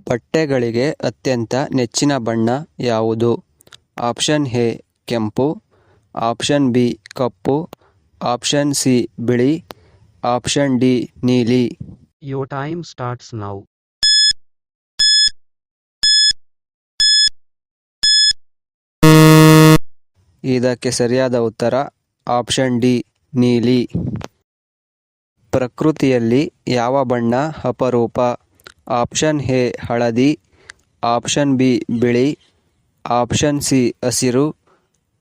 ಬಟ್ಟೆಗಳಿಗೆ ಅತ್ಯಂತ ನೆಚ್ಚಿನ ಬಣ್ಣ ಯಾವುದು? ಆಪ್ಷನ್ ಎ ಕೆಂಪು, option B cup, option C ಬಿಳಿ, ಆಪ್ಷನ್ ಡಿ ನೀಲಿ. Your time starts now. ಇದಕ್ಕೆ ಸರಿಯಾದ ಉತ್ತರ ಆಪ್ಷನ್ ಡಿ ನೀಲಿ. ಪ್ರಕೃತಿಯಲ್ಲಿ ಯಾವ ಬಣ್ಣ ಅಪರೂಪ? ಆಪ್ಷನ್ ಎ ಹಳದಿ, ಆಪ್ಷನ್ ಬಿ ಬಿಳಿ, ಆಪ್ಷನ್ ಸಿ ಹಸಿರು,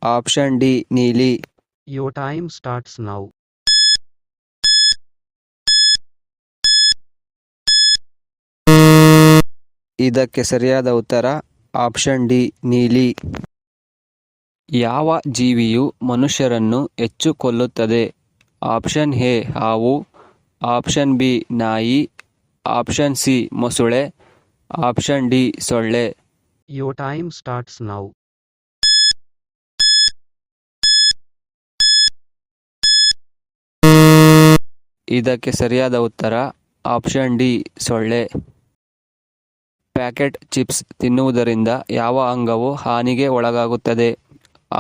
ಆಪ್ಷನ್ ಡಿ ನೀಲಿ. Your time starts now. ಇದಕ್ಕೆ ಸರಿಯಾದ ಉತ್ತರ ಆಪ್ಷನ್ ಡಿ ನೀಲಿ. ಯಾವ ಜೀವಿಯು ಮನುಷ್ಯರನ್ನು ಹೆಚ್ಚು ಕೊಲ್ಲುತ್ತದೆ? ಆಪ್ಷನ್ ಎ ಹಾವು, ಆಪ್ಷನ್ ಬಿ ನಾಯಿ, ಆಪ್ಷನ್ ಸಿ ಮೊಸಳೆ, ಆಪ್ಷನ್ ಡಿ ಸೊಳ್ಳೆ. Your time starts now. ಇದಕ್ಕೆ ಸರಿಯಾದ ಉತ್ತರ ಆಪ್ಷನ್ ಡಿ ಸೊಳ್ಳೆ. ಪ್ಯಾಕೆಟ್ ಚಿಪ್ಸ್ ತಿನ್ನುವುದರಿಂದ ಯಾವ ಅಂಗವು ಹಾನಿಗೆ ಒಳಗಾಗುತ್ತದೆ?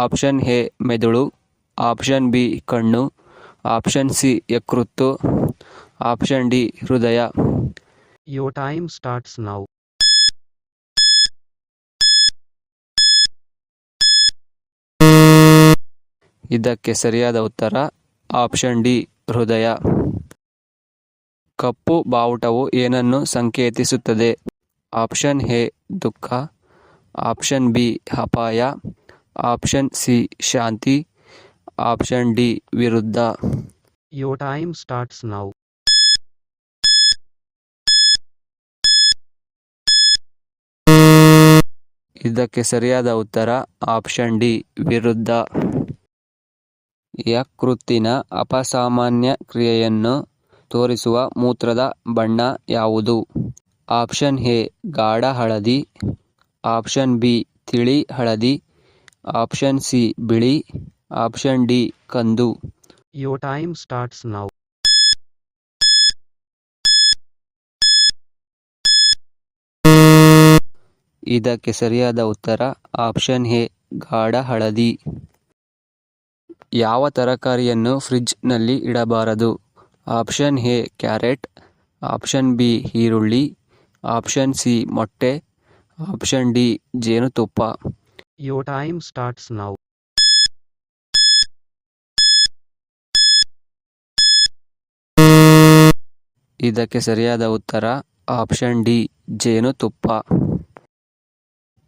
ಆಪ್ಷನ್ ಎ ಮೆದುಳು, ಆಪ್ಷನ್ ಬಿ ಕಣ್ಣು, ಆಪ್ಷನ್ ಸಿ ಯಕೃತ್ತು, ಆಪ್ಷನ್ ಡಿ ಹೃದಯ. Your time starts now. ಇದಕ್ಕೆ ಸರಿಯಾದ ಉತ್ತರ ಆಪ್ಷನ್ ಡಿ ಹೃದಯ. ಕಪ್ಪು ಬಾವುಟವು ಏನನ್ನು ಸಂಕೇತಿಸುತ್ತದೆ? ಆಪ್ಷನ್ ಎ ದುಃಖ, ಆಪ್ಷನ್ ಬಿ ಅಪಾಯ, ಆಪ್ಷನ್ ಸಿ ಶಾಂತಿ, ಆಪ್ಷನ್ ಡಿ ವಿರುದ್ಧ. Your time starts now. ಇದಕ್ಕೆ ಸರಿಯಾದ ಉತ್ತರ ಆಪ್ಷನ್ ಡಿ ವಿರುದ್ಧ. ಯಕೃತ್ತಿನ ಅಪಸಾಮಾನ್ಯ ಕ್ರಿಯೆಯನ್ನು ತೋರಿಸುವ ಮೂತ್ರದ ಬಣ್ಣ ಯಾವುದು? ಆಪ್ಷನ್ ಎ ಗಾಢ ಹಳದಿ, ಆಪ್ಷನ್ ಬಿ ತಿಳಿ ಹಳದಿ, ಆಪ್ಷನ್ ಸಿ ಬಿಳಿ, ಆಪ್ಷನ್ ಡಿ ಕಂದು. Your time starts now. ಇದಕ್ಕೆ ಸರಿಯಾದ ಉತ್ತರ ಆಪ್ಷನ್ ಎ ಗಾಢ ಹಳದಿ. ಯಾವ ತರಕಾರಿಯನ್ನು ಫ್ರಿಡ್ಜ್ನಲ್ಲಿ ಇಡಬಾರದು? Option A carrot, option B ಈರುಳ್ಳಿ, ಆಪ್ಷನ್ ಸಿ ಮೊಟ್ಟೆ, ಆಪ್ಷನ್ ಡಿ ಜೇನುತುಪ್ಪ. Your time starts now. ಇದಕ್ಕೆ ಸರಿಯಾದ ಉತ್ತರ ಆಪ್ಷನ್ ಡಿ ಜೇನುತುಪ್ಪ.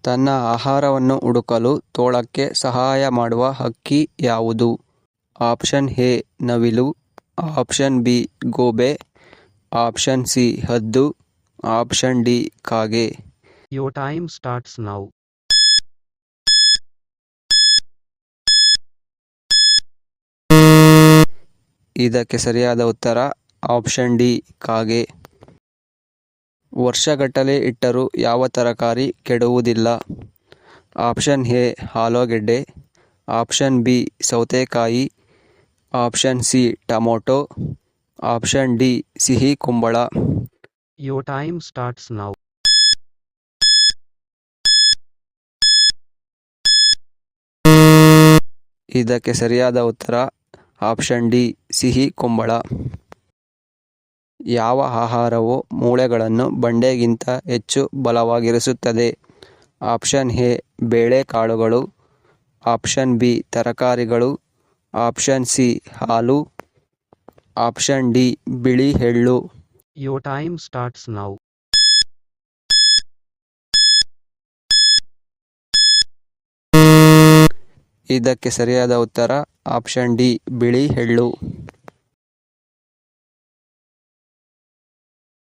ತನ್ನ ಆಹಾರವನ್ನು ಹುಡುಕಲು ತೋಳಕ್ಕೆ ಸಹಾಯ ಮಾಡುವ ಹಕ್ಕಿ ಯಾವುದು? ಆಪ್ಷನ್ ಎ ನವಿಲು, ಆಪ್ಷನ್ ಬಿ ಗೂಬೆ, ಆಪ್ಷನ್ ಸಿ ಹದ್ದು, ಆಪ್ಷನ್ ಡಿ ಕಾಗೆ. Your time starts now. ಇದಕ್ಕೆ ಸರಿಯಾದ ಉತ್ತರ ಆಪ್ಷನ್ ಡಿ ಕಾಗೆ. ವರ್ಷಗಟ್ಟಲೆ ಇಟ್ಟರೂ ಯಾವ ತರಕಾರಿ ಕೆಡುವುದಿಲ್ಲ? ಆಪ್ಷನ್ ಎ ಆಲೂಗೆಡ್ಡೆ, ಆಪ್ಷನ್ ಬಿ ಸೌತೆಕಾಯಿ, option C tomato, option D ಸಿಹಿ ಕುಂಬಳ. Your time starts now. ಇದಕ್ಕೆ ಸರಿಯಾದ ಉತ್ತರ ಆಪ್ಷನ್ ಡಿ ಸಿಹಿ ಕುಂಬಳ. ಯಾವ ಆಹಾರವು ಮೂಳೆಗಳನ್ನು ಬಂಡೆಗಿಂತ ಹೆಚ್ಚು ಬಲವಾಗಿರಿಸುತ್ತದೆ? ಆಪ್ಷನ್ ಎ ಬೇಳೆಕಾಳುಗಳು, ಆಪ್ಷನ್ ಬಿ ತರಕಾರಿಗಳು, ಆಪ್ಷನ್ ಸಿ ಹಾಲು, ಆಪ್ಷನ್ ಡಿ ಬಿಳಿ ಎಳ್ಳು. Your time starts now. ಇದಕ್ಕೆ ಸರಿಯಾದ ಉತ್ತರ ಆಪ್ಷನ್ ಡಿ ಬಿಳಿ ಎಳ್ಳು.